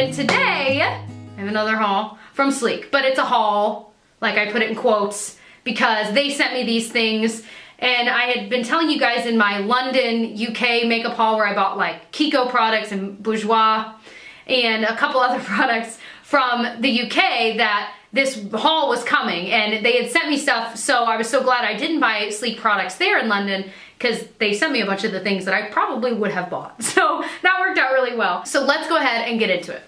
And today, I have another haul from Sleek, but it's a haul, like I put it in quotes, because they sent me these things. And I had been telling you guys in my London, UK makeup haul where I bought like Kiko products and Bourjois and a couple other products from the UK that this haul was coming, and they had sent me stuff, so I was so glad I didn't buy Sleek products there in London because they sent me a bunch of the things that I probably would have bought. So that worked out really well. So let's go ahead and get into it.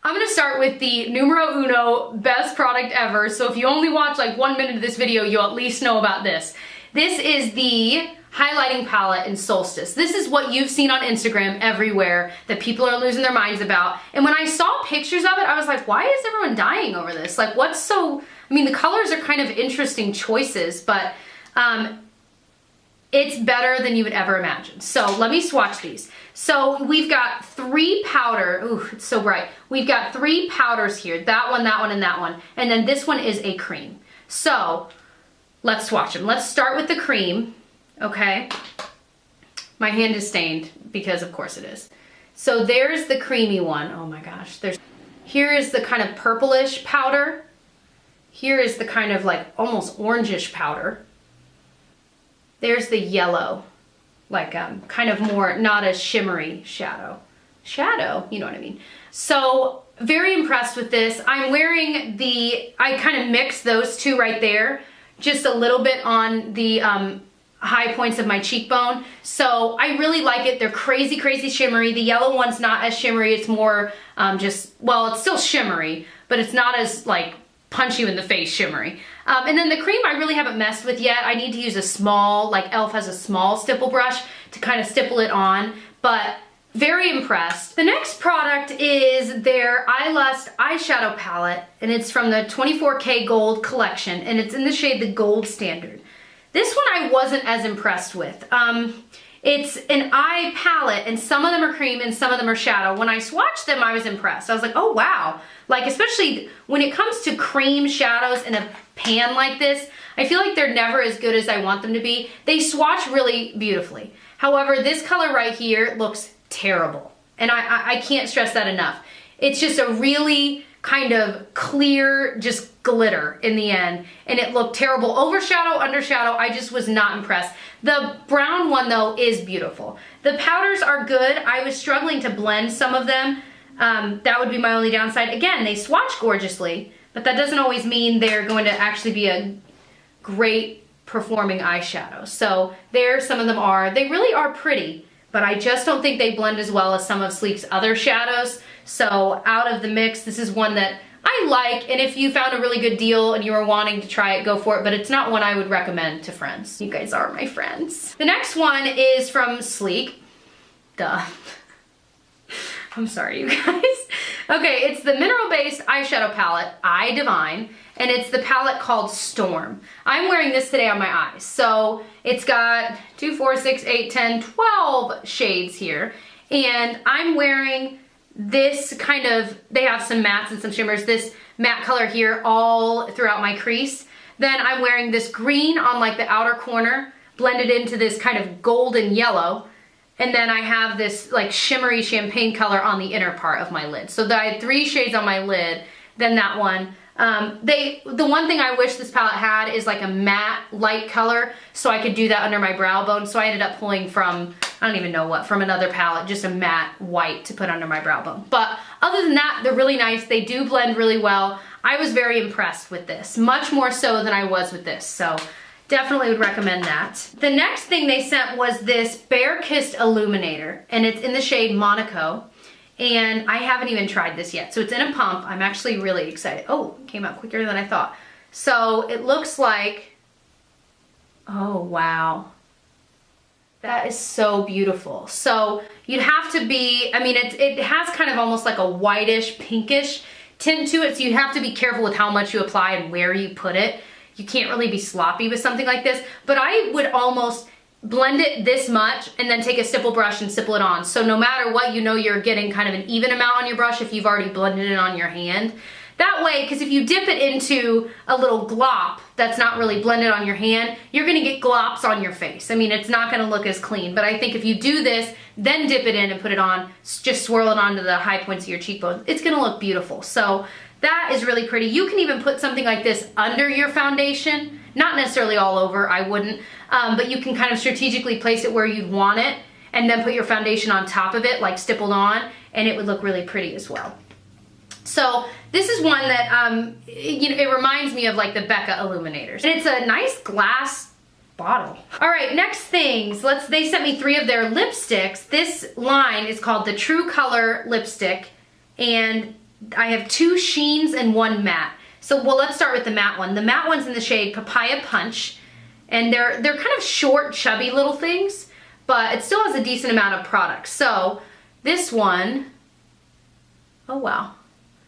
I'm gonna start with the numero uno best product ever. So if you only watch like 1 minute of this video, you'll at least know about this. This is the highlighting palette in Solstice. This is what you've seen on Instagram everywhere that people are losing their minds about. And when I saw pictures of it, I was like, why is everyone dying over this? Like, what's so, I mean, the colors are kind of interesting choices, but it's better than you would ever imagine. So let me swatch these. So we've got 3 powder, ooh, it's so bright. We've got 3 powders here, that one, and that one. And then this one is a cream. So let's swatch them. Let's start with the cream. Okay, my hand is stained because of course it is. So there's the creamy one. Oh my gosh, here is the kind of purplish powder. Here is the kind of like almost orangish powder. There's the yellow, like kind of more, not as shimmery shadow. Shadow, you know what I mean? So very impressed with this. I'm wearing I kind of mixed those two right there, just a little bit on the high points of my cheekbone. So I really like it. They're crazy, crazy shimmery. The yellow one's not as shimmery. It's more just, well, it's still shimmery, but it's not as like punch you in the face shimmery. And then the cream I really haven't messed with yet. I need to use a small, like e.l.f. has a small stipple brush to kind of stipple it on, but very impressed. The next product is their Eyelust eyeshadow palette, and it's from the 24K Gold collection, and it's in the shade the Gold Standard. This one I wasn't as impressed with. It's an eye palette, and some of them are cream and some of them are shadow. When I swatched them, I was impressed. I was like, oh wow. Like, especially when it comes to cream shadows in a pan like this, I feel like they're never as good as I want them to be. They swatch really beautifully. However, this color right here looks terrible. And I can't stress that enough. It's just a really kind of clear, just glitter in the end, and it looked terrible. Overshadow, undershadow, I just was not impressed. The brown one though is beautiful. The powders are good. I was struggling to blend some of them. That would be my only downside. Again, they swatch gorgeously, but that doesn't always mean they're going to actually be a great performing eyeshadow. So there, some of them are. They really are pretty, but I just don't think they blend as well as some of Sleek's other shadows. So out of the mix, this is one that I like, and if you found a really good deal and you were wanting to try it, go for it, but it's not one I would recommend to friends. You guys are my friends. The next one is from Sleek. Duh. I'm sorry, you guys. Okay, it's the mineral-based eyeshadow palette, I Divine, and it's the palette called Storm. I'm wearing this today on my eyes. So it's got 2, 4, 6, 8, 10, 12 shades here, and I'm wearing this kind of, they have some mattes and some shimmers, this matte color here all throughout my crease. Then I'm wearing this green on like the outer corner, blended into this kind of golden yellow. And then I have this like shimmery champagne color on the inner part of my lid. So I had 3 shades on my lid, then that one. The one thing I wish this palette had is like a matte light color so I could do that under my brow bone. So I ended up pulling from, I don't even know what, from another palette, just a matte white to put under my brow bone. But other than that, they're really nice. They do blend really well. I was very impressed with this, much more so than I was with this. So definitely would recommend that. The next thing they sent was this Bare Kissed Illuminator, and it's in the shade Monaco. And I haven't even tried this yet. So it's in a pump. I'm actually really excited. Oh, it came out quicker than I thought. So it looks like, oh wow. That is so beautiful. So you'd have to be, I mean, it has kind of almost like a whitish, pinkish tint to it. So you have to be careful with how much you apply and where you put it. You can't really be sloppy with something like this. But I would almost blend it this much and then take a stipple brush and stipple it on. So no matter what, you know you're getting kind of an even amount on your brush if you've already blended it on your hand. That way, because if you dip it into a little glop that's not really blended on your hand, you're gonna get glops on your face. I mean, it's not gonna look as clean, but I think if you do this, then dip it in and put it on, just swirl it onto the high points of your cheekbones, it's gonna look beautiful. So that is really pretty. You can even put something like this under your foundation, not necessarily all over, I wouldn't, but you can kind of strategically place it where you'd want it, and then put your foundation on top of it, like stippled on, and it would look really pretty as well. So this is one that, you know, it reminds me of like the Becca Illuminators. And it's a nice glass bottle. All right, next things. They sent me 3 of their lipsticks. This line is called the True Color Lipstick, and I have 2 sheens and 1 matte. So, well, let's start with the matte one. The matte one's in the shade Papaya Punch, and they're kind of short, chubby little things, but it still has a decent amount of product. So this one, oh wow.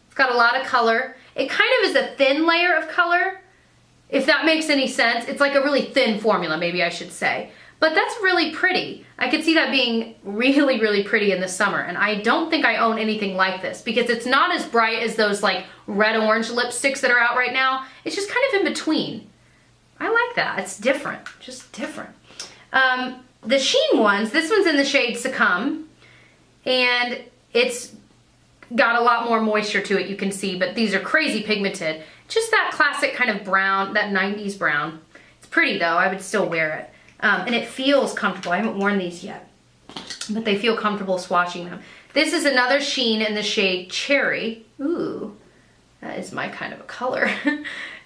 It's got a lot of color. It kind of is a thin layer of color, if that makes any sense. It's like a really thin formula, maybe I should say. But that's really pretty. I could see that being really, really pretty in the summer. And I don't think I own anything like this because it's not as bright as those like red-orange lipsticks that are out right now. It's just kind of in between. I like that. It's different, just different. The sheen ones, this one's in the shade Succumb, and it's got a lot more moisture to it, you can see, but these are crazy pigmented. Just that classic kind of brown, that 90s brown. It's pretty though, I would still wear it. And it feels comfortable. I haven't worn these yet, but they feel comfortable swatching them. This is another sheen in the shade Cherry. Ooh, that is my kind of a color.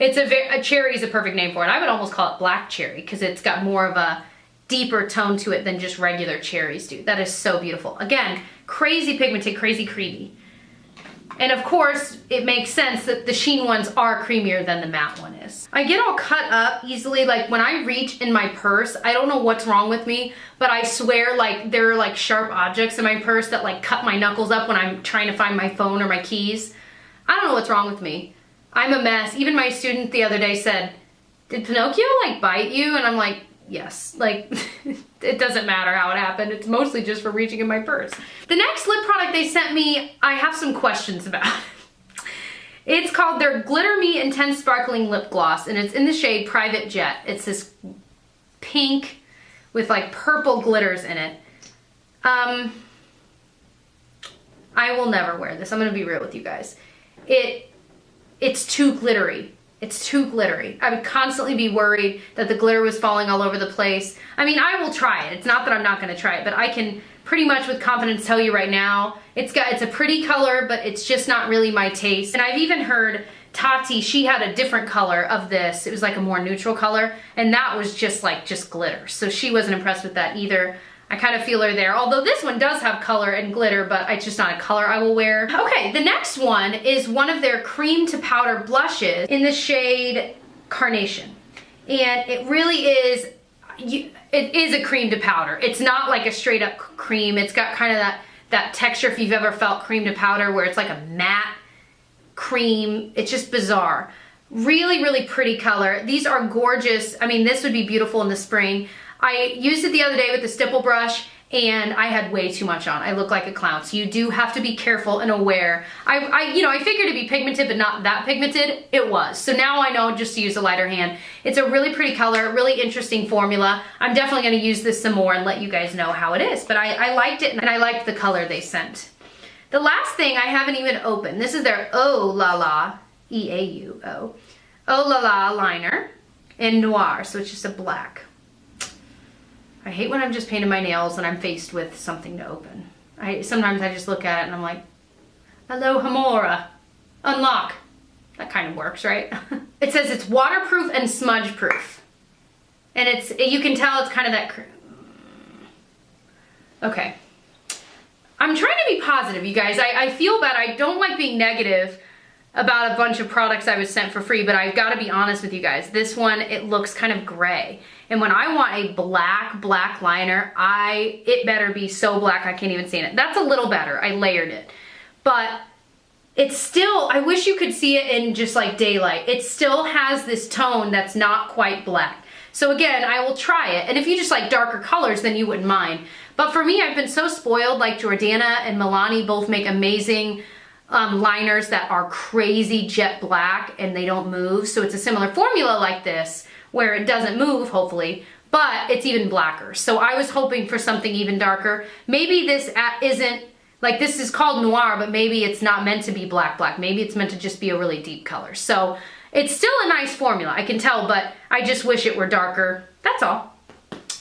It's a cherry is a perfect name for it. I would almost call it black cherry because it's got more of a deeper tone to it than just regular cherries do. That is so beautiful. Again, crazy pigmented, crazy creamy. And of course, it makes sense that the sheen ones are creamier than the matte one is. I get all cut up easily. Like when I reach in my purse, I don't know what's wrong with me, but I swear like there are like sharp objects in my purse that like cut my knuckles up when I'm trying to find my phone or my keys. I don't know what's wrong with me. I'm a mess. Even my student the other day said, "Did Pinocchio like bite you?" And I'm like, yes, like it doesn't matter how it happened. It's mostly just for reaching in my purse. The next lip product they sent me, I have some questions about. It's called their Glitter Me Intense Sparkling Lip Gloss, and it's in the shade Private Jet. It's this pink with like purple glitters in it. I will never wear this. I'm gonna be real with you guys. It's too glittery. It's too glittery. I would constantly be worried that the glitter was falling all over the place. I mean, I will try it. It's not that I'm not gonna try it, but I can pretty much with confidence tell you right now, it's a pretty color, but it's just not really my taste. And I've even heard Tati, she had a different color of this. It was like a more neutral color, and that was just glitter. So she wasn't impressed with that either. I kind of feel her there. Although this one does have color and glitter, but it's just not a color I will wear. Okay, the next one is one of their cream to powder blushes in the shade Carnation. And it really is, it is a cream to powder. It's not like a straight up cream. It's got kind of that texture if you've ever felt cream to powder where it's like a matte cream. It's just bizarre. Really, really pretty color. These are gorgeous. I mean, this would be beautiful in the spring. I used it the other day with the stipple brush and I had way too much on. I look like a clown. So you do have to be careful and aware. I figured it'd be pigmented, but not that pigmented. It was. So now I know just to use a lighter hand. It's a really pretty color, really interesting formula. I'm definitely gonna use this some more and let you guys know how it is. But I liked it and I liked the color they sent. The last thing I haven't even opened. This is their Oh La La, E-A-U-O, Oh La La liner in Noir. So it's just a black. I hate when I'm just painting my nails and I'm faced with something to open. Sometimes I just look at it and I'm like, hello Hamora, unlock. That kind of works, right? It says it's waterproof and smudge proof. And you can tell it's kind of that, okay. I'm trying to be positive, you guys. I feel bad, I don't like being negative about a bunch of products I was sent for free, but I've got to be honest with you guys. This one, it looks kind of gray. And when I want a black liner, it better be so black I can't even see it. That's a little better, I layered it. But it's still, I wish you could see it in just like daylight. It still has this tone that's not quite black. So again, I will try it. And if you just like darker colors, then you wouldn't mind. But for me, I've been so spoiled, like Jordana and Milani both make amazing liners that are crazy jet black and they don't move. So it's a similar formula like this where it doesn't move, hopefully, but it's even blacker. So I was hoping for something even darker. Maybe this isn't, like this is called noir, but maybe it's not meant to be black. Maybe it's meant to just be a really deep color. So it's still a nice formula, I can tell, but I just wish it were darker. That's all.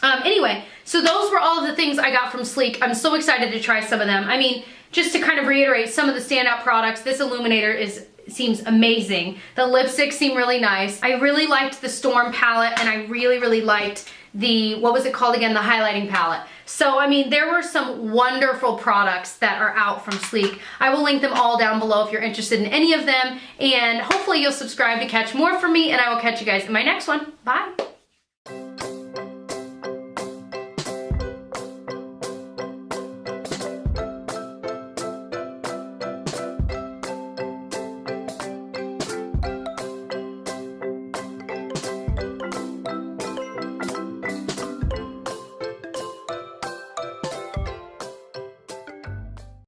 Anyway, so those were all of the things I got from Sleek. I'm so excited to try some of them. I mean, just to kind of reiterate some of the standout products, this illuminator seems amazing. The lipsticks seem really nice. I really liked the Storm palette, and I really, really liked the, what was it called again? The highlighting palette. So, I mean, there were some wonderful products that are out from Sleek. I will link them all down below if you're interested in any of them, and hopefully you'll subscribe to catch more from me, and I will catch you guys in my next one. Bye.